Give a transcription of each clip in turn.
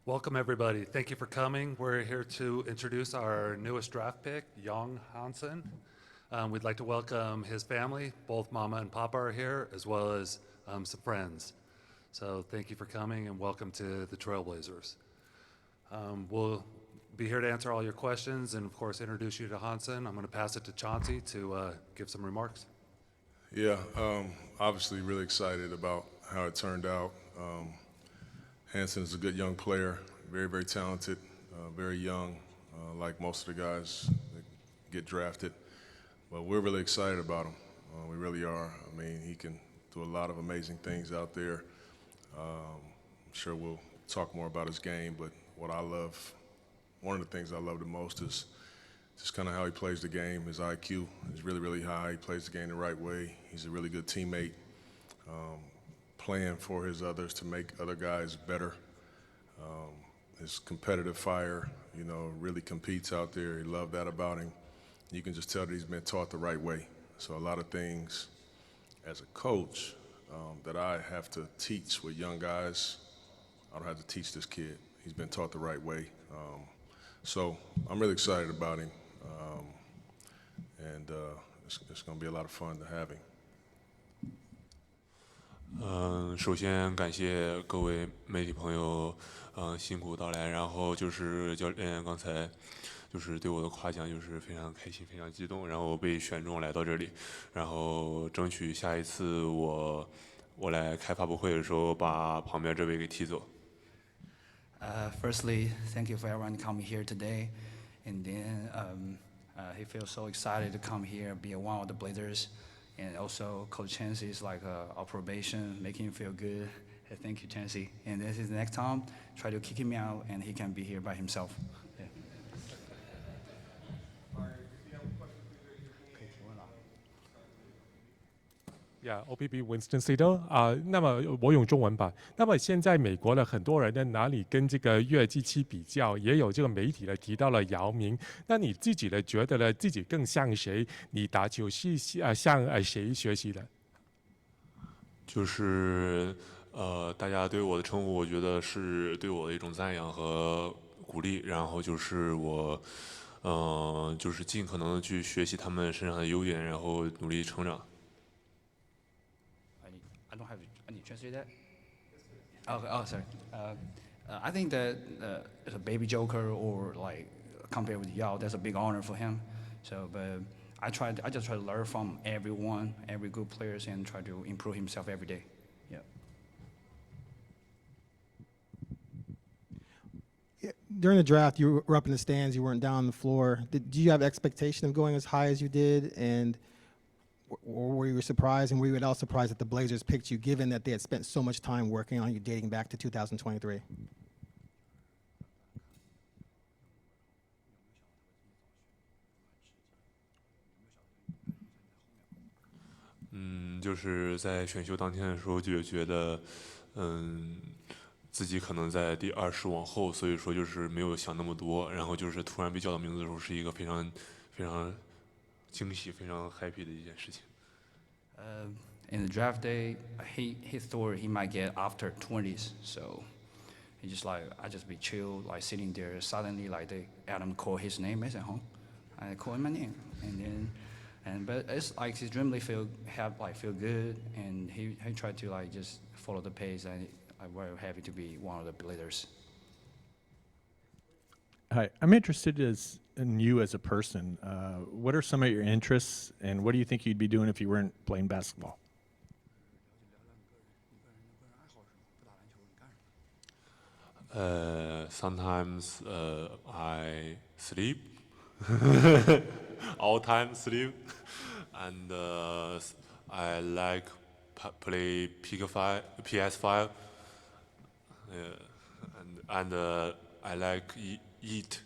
Welcome, everybody. Thank you for coming. We're here to introduce our newest draft pick, Yang Hansen. We'd like to welcome his family. Both Mama and Papa are here, as well as some friends. So thank you for coming and welcome to the Trailblazers. We'll be here to answer all your questions and, of course, introduce you to Hansen. I'm going to pass it to Chauncey to give some remarks. Yeah, obviously really excited about how it turned out. Hansen is a good young player, very, very talented, very young, like most of the guys that get drafted. But we're really excited about him. We really are. I mean, he can do a lot of amazing things out there. I'm sure we'll talk more about his game, but what I love, one of the things I love the most is just kind of how he plays the game. His IQ is really, really high. He plays the game the right way. He's a really good teammate. Playing for his others to make other guys better. His competitive fire, really competes out there. He loved that about him. You can just tell that he's been taught the right way. So a lot of things as a coach that I have to teach with young guys, I don't have to teach this kid. He's been taught the right way. So I'm really excited about him. And it's going to be a lot of fun to have him. 首先感谢各位媒体朋友，辛苦到来。然后就是教练刚才就是对我的夸奖，就是非常开心，非常激动。然后被选中来到这里，然后争取下一次我来开发布会的时候，把旁边这位给踢走。Firstly, thank you for everyone coming here today. And then he feels so excited to come here, be one of the Blazers. And also, Coach Chauncey is like our probation, making him feel good. Hey, thank you, Chauncey. And this is the next time, try to kick him out, and he can be here by himself. Yeah. OPB Winston Seattle 那么我用中文版。那么现在美国的很多人呢，拿你跟这个约基奇比较，也有这个媒体呢提到了姚明。那你自己呢觉得呢自己更像谁？你打球是向谁学习的？就是大家对我的称呼，我觉得是对我的一种赞扬和鼓励。然后就是我就是尽可能的去学习他们身上的优点，然后努力成长。I don't have to. I need to translate that. Okay. Oh, sorry. I think that as a baby Joker or like compared with Yao, that's a big honor for him. So, but I just try to learn from everyone, every good players, and try to improve himself every day. Yeah. During the draft, you were up in the stands. You weren't down on the floor. Did you have expectation of going as high as you did, and or were you surprised, and were you at all surprised that the Blazers picked you, given that they had spent so much time working on you dating back to 2023? “就是在选秀当天的时候，就觉得，自己可能在第20往后，所以说就是没有想那么多。然后就是突然被叫到名字的时候，是一个非常非常惊喜、非常 happy 的一件事情。In the draft day, he thought he might get after 20s, so he just like I just be chill, like sitting there. Suddenly, like Adam called his name. I said, "Huh?" I called my name, but it's like his dream feel good, and he tried to like just follow the pace, and I'm very happy to be one of the Blazers. Hi, I'm interested in you as a person. What are some of your interests, and what do you think you'd be doing if you weren't playing basketball? Sometimes I sleep, all time sleep, and I like play PS5, and I like eat.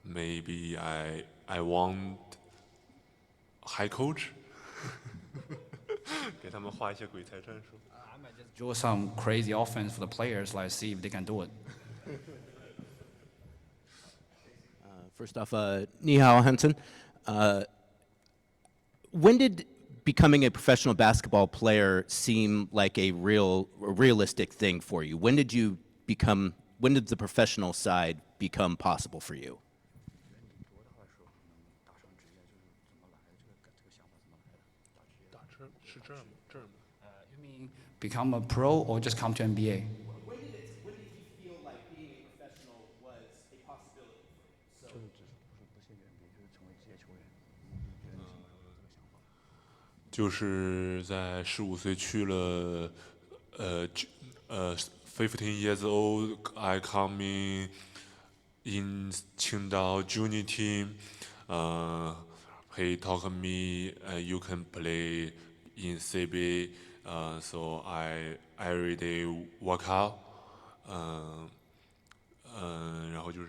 Maybe I want high coach. 给他们画一些鬼才战术。I might just draw some crazy offense for the players, like see if they can do it. First off, 你好 Hansen. when did becoming a professional basketball player seem like a realistic thing for you? When did the professional side become possible for you? You mean become a pro or just come to NBA? When did you feel like being a professional was a possibility for you? 就是在15岁去了15 years old I come in 青岛 junior team. He told me you can play in CB. So I every day work out. 然后就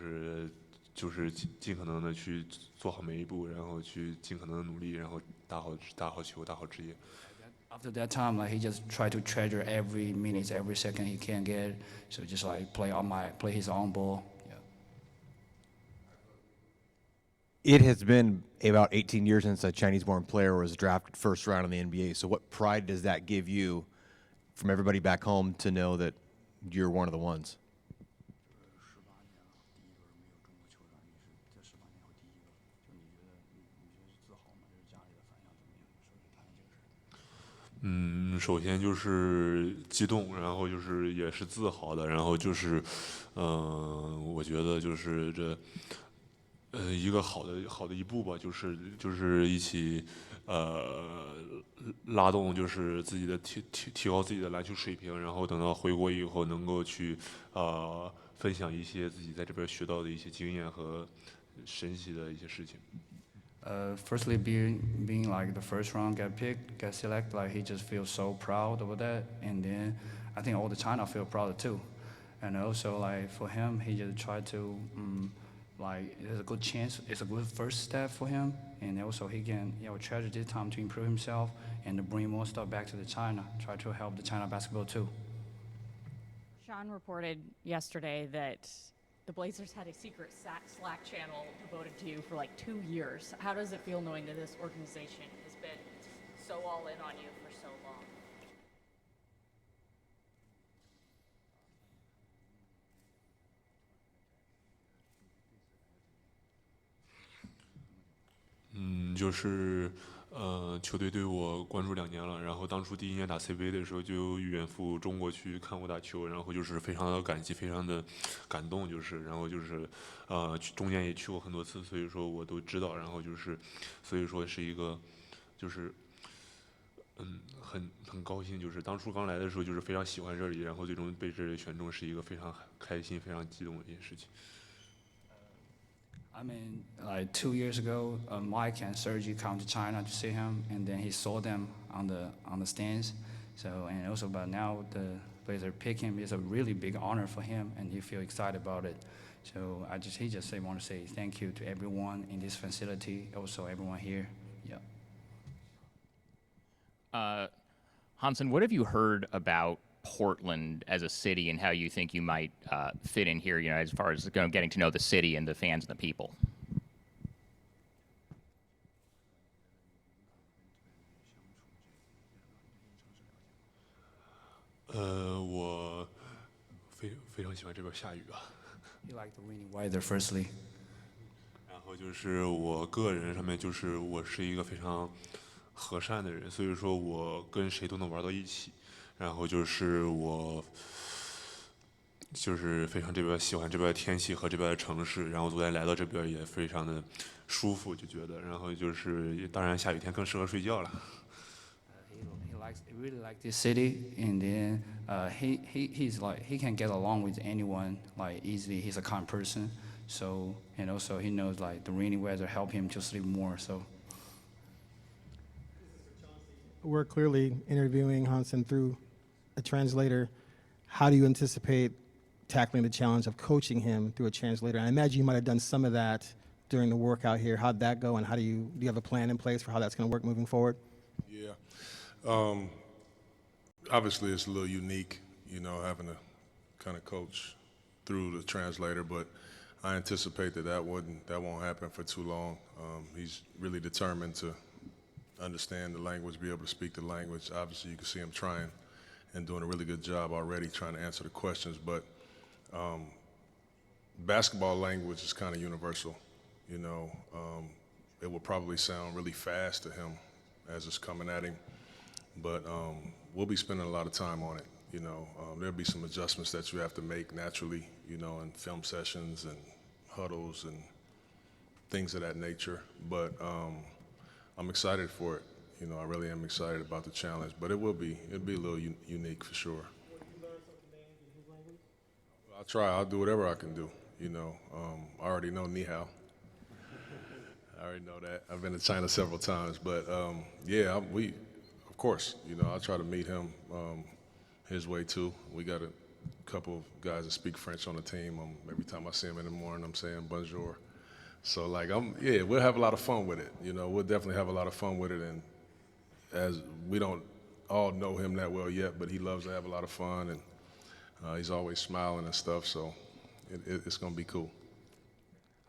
是尽可能的去做好每一步，然后去尽可能的努力，然后打好球，打好职业。After that time, like he just tried to treasure every minute, every second he can get. So just like play his own ball. Yeah. It has been about 18 years since a Chinese-born player was drafted first round in the NBA. So what pride does that give you from everybody back home to know that you're one of the ones? Mm, 首先就是激动，然后就是也是自豪的，然后就是我觉得就是一个好的一步吧，就是一起拉动就是自己的提高自己的篮球水平，然后等到回国以后能够去分享一些自己在这边学到的一些经验和神奇的一些事情。Firstly, being like the first round get picked, get selected, like he just feels so proud over that. And then I think all the China feel proud too. And also like for him, he just tried to like there's a good chance, it's a good first step for him. And also he can treasure this time to improve himself and to bring more stuff back to the China, try to help the China basketball too. Sean reported yesterday that the Blazers had a secret Slack channel devoted to you for like 2 years. How does it feel knowing that this organization has been so all in on you for so long? Mm, 就是球队对我关注2年了，然后当初第1年打 CBA 的时候就远赴中国去看我打球，然后就是非常的感激，非常的感动，然后中间也去过很多次，所以说我都知道，然后所以说是一个很高兴，就是当初刚来的时候就是非常喜欢这里，然后最终被这里选中是一个非常开心、非常激动的一件事情。I mean, like 2 years ago, Mike and Sergi come to China to see him, and then he saw them on the stands. So, and also, but now the Blazers pick him. It's a really big honor for him, and he feel excited about it. So, he just want to say thank you to everyone in this facility, also everyone here. Yeah. Hansen, what have you heard about Portland as a city and how you think you might fit in here, as far as getting to know the city and the fans and the people? Uh, 我非常喜欢这边下雨啊。You like the rainy weather, firstly. 然后就是我个人上面就是我是一个非常和善的人，所以说我跟谁都能玩到一起。然后就是我就是非常喜欢这边的天气和这边的城市，然后昨天来到这边也非常的舒服，就觉得，然后就是当然下雨天更适合睡觉了。He really like this city, and then he's like he can get along with anyone like easily. He's a kind person, so and also he knows like the rainy weather help him to sleep more. So. We're clearly interviewing Hansen through a translator. How do you anticipate tackling the challenge of coaching him through a translator? And I imagine you might have done some of that during the workout here. How'd that go, and do you have a plan in place for how that's going to work moving forward? Yeah. Obviously, it's a little unique, having to kind of coach through the translator, but I anticipate that won't happen for too long. He's really determined to understand the language, be able to speak the language. Obviously, you can see him trying and doing a really good job already trying to answer the questions. But basketball language is kind of universal. You know, it will probably sound really fast to him as it's coming at him, but we'll be spending a lot of time on it. You know, there'll be some adjustments that you have to make naturally, you know, in film sessions and huddles and things of that nature. But I'm excited for it. You know, I really am excited about the challenge, but it'll be a little unique for sure. I'll try. I'll do whatever I can do. You know, I already know ni hao. I already know that. I've been to China several times, but yeah, of course, you know, I'll try to meet him his way too. We got a couple of guys that speak French on the team. Every time I see him in the morning, I'm saying bonjour. So like, yeah, we'll have a lot of fun with it. You know, we'll definitely have a lot of fun with it. And as we don't all know him that well yet, but he loves to have a lot of fun, and he's always smiling and stuff. So it's gonna be cool.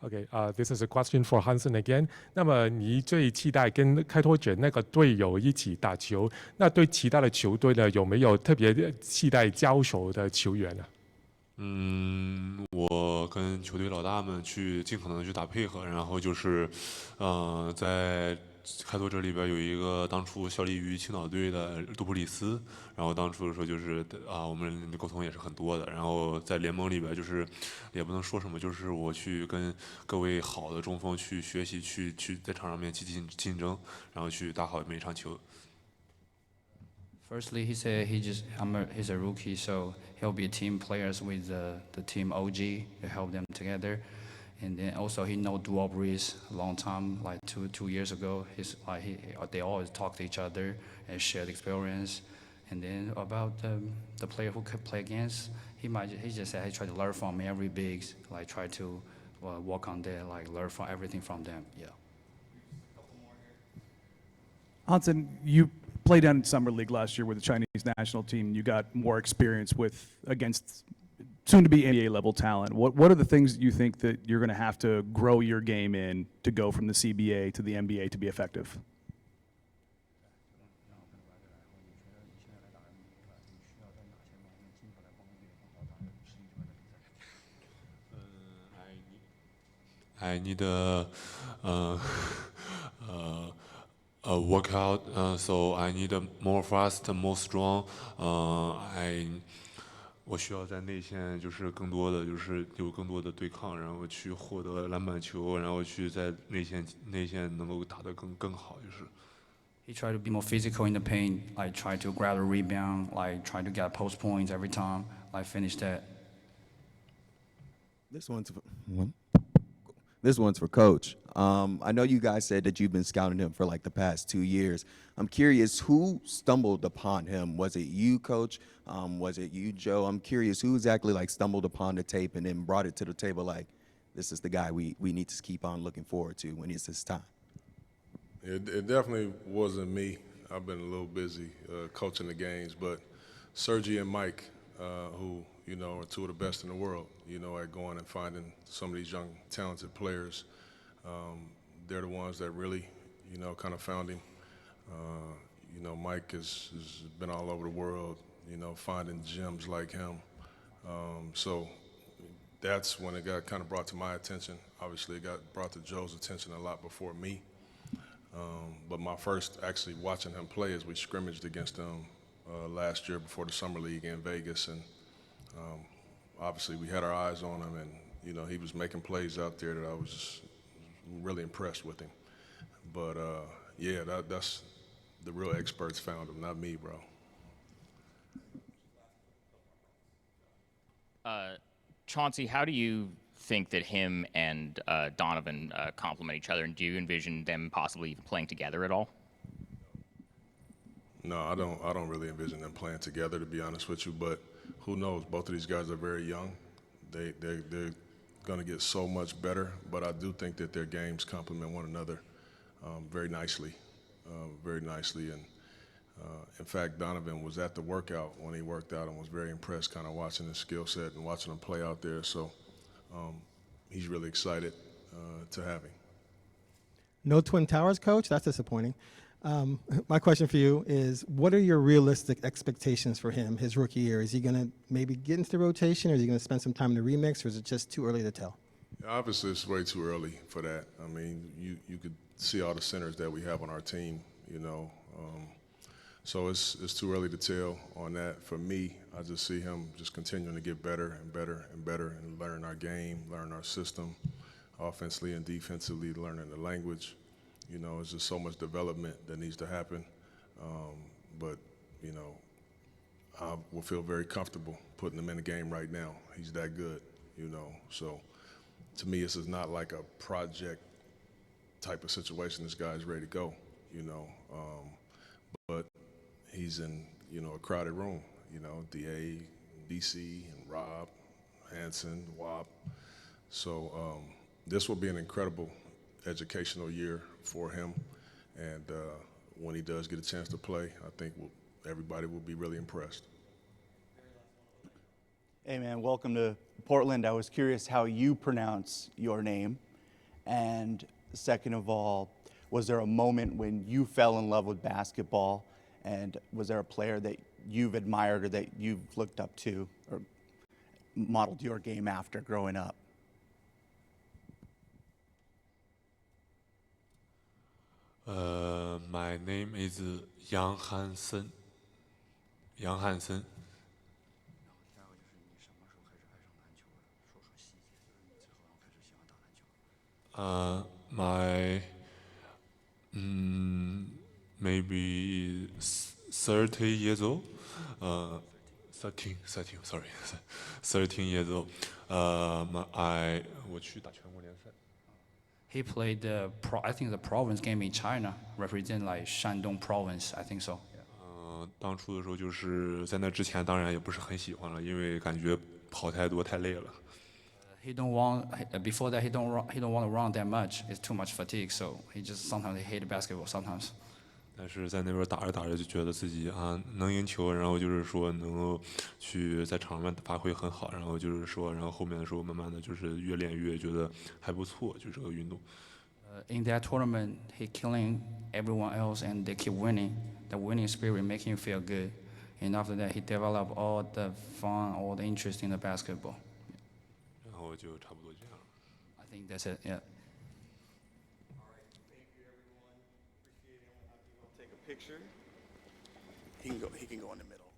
Okay, this is a question for Hansen again. 那么你最期待跟开拓者那个队友一起打球？那对其他的球队呢，有没有特别期待交手的球员呢？我跟球队老大们去尽可能的去打配合，然后就是，在开拓者里边有一个当初效力于青岛队的杜普里斯，然后当初的时候就是我们沟通也是很多的，然后在联盟里边就是也不能说什么，就是我去跟各位好的中锋去学习，去在场上面去竞争，然后去打好每一场球。Firstly, he said he's a rookie, so he'll be team players with the team OG to help them together. And then also he know Duo Breeze a long time, like two years ago. They always talk to each other and share the experience. And then about the player who could play against, he just said he tried to learn from every bigs, like try to work on that, like learn from everything from them. Yeah. Hansen, you played in Summer League last year with the Chinese national team. You got more experience against soon-to-be NBA level talent. What are the things you think that you're going to have to grow your game in to go from the CBA to the NBA to be effective? I need a workout, so I need more fast, more strong. 我需要在内线就是更多的就是有更多的对抗，然后去获得篮板球，然后去在内线能够打得更好，就是。He tried to be more physical in the paint, like try to grab a rebound, like try to get post points every time, like finish that. This one's for Coach. I know you guys said that you've been scouting him for like the past 2 years. I'm curious, who stumbled upon him? Was it you, Coach? Was it you, Joe? I'm curious, who exactly like stumbled upon the tape and then brought it to the table like, this is the guy we need to keep on looking forward to when it's his time? It definitely wasn't me. I've been a little busy coaching the games, but Sergi and Mike, who, you know, are two of the best in the world, you know, at going and finding some of these young, talented players. They're the ones that really, you know, kind of found him. You know, Mike has been all over the world, you know, finding gems like him. So that's when it got kind of brought to my attention. Obviously, it got brought to Joe's attention a lot before me. But my first actually watching him play is we scrimmaged against him last year before the Summer League in Vegas. And obviously we had our eyes on him, and, you know, he was making plays out there that I was just really impressed with him. But, yeah, that's the real experts found him, not me, bro. Chauncey, how do you think that him and Donovan complement each other, and do you envision them possibly even playing together at all? No, I don't really envision them playing together, to be honest with you. But who knows? Both of these guys are very young. They're going to get so much better. But I do think that their games complement one another very nicely, And in fact, Donovan was at the workout when he worked out and was very impressed, kind of watching his skill set and watching him play out there. So he's really excited to have him. No Twin Towers, Coach? That's disappointing. My question for you is, what are your realistic expectations for him his rookie year? Is he going to maybe get into the rotation, or is he going to spend some time in the remix, or is it just too early to tell? Obviously, it's way too early for that. I mean, you could see all the centers that we have on our team, you know. So it's too early to tell on that. For me, I just see him just continuing to get better and better and better and learn our game, learn our system, offensively and defensively, learning the language. You know, it's just so much development that needs to happen. But, you know, I will feel very comfortable putting him in the game right now. He's that good, you know. So to me, this is not like a project type of situation. This guy's ready to go, you know. But he's in, you know, a crowded room, you know, DA, DC, and Rob, Hansen, Wop. So this will be an incredible educational year for him. And when he does get a chance to play, I think everybody will be really impressed. Hey man, welcome to Portland. I was curious how you pronounce your name. And second of all, was there a moment when you fell in love with basketball? And was there a player that you've admired or that you've looked up to or modeled your game after growing up? My name is Yang Hansen. Yang Hansen. My maybe 30 years old. 13, sorry, 13 years old. 我去打全国联赛。He played I think the province game in China, represent like Shandong province, I think so. 当初的时候就是在那之前，当然也不是很喜欢了，因为感觉跑太多太累了。He don't want before that he don't want to run that much. It's too much fatigue, so he just sometimes he hate basketball sometimes. 但是在那边打着打着就觉得自己能赢球，然后就是说能够去在场上发挥很好，然后就是说，然后后面的时候慢慢的就是越练越觉得还不错，就这个运动。In that tournament, he killing everyone else and they keep winning. The winning spirit making you feel good. And after that, he developed all the fun, all the interest in the basketball. 然后就差不多这样。I think that's it. Yeah. All right, thank you everyone. Appreciate it. I'm gonna have you go take a picture. He can go in the middle.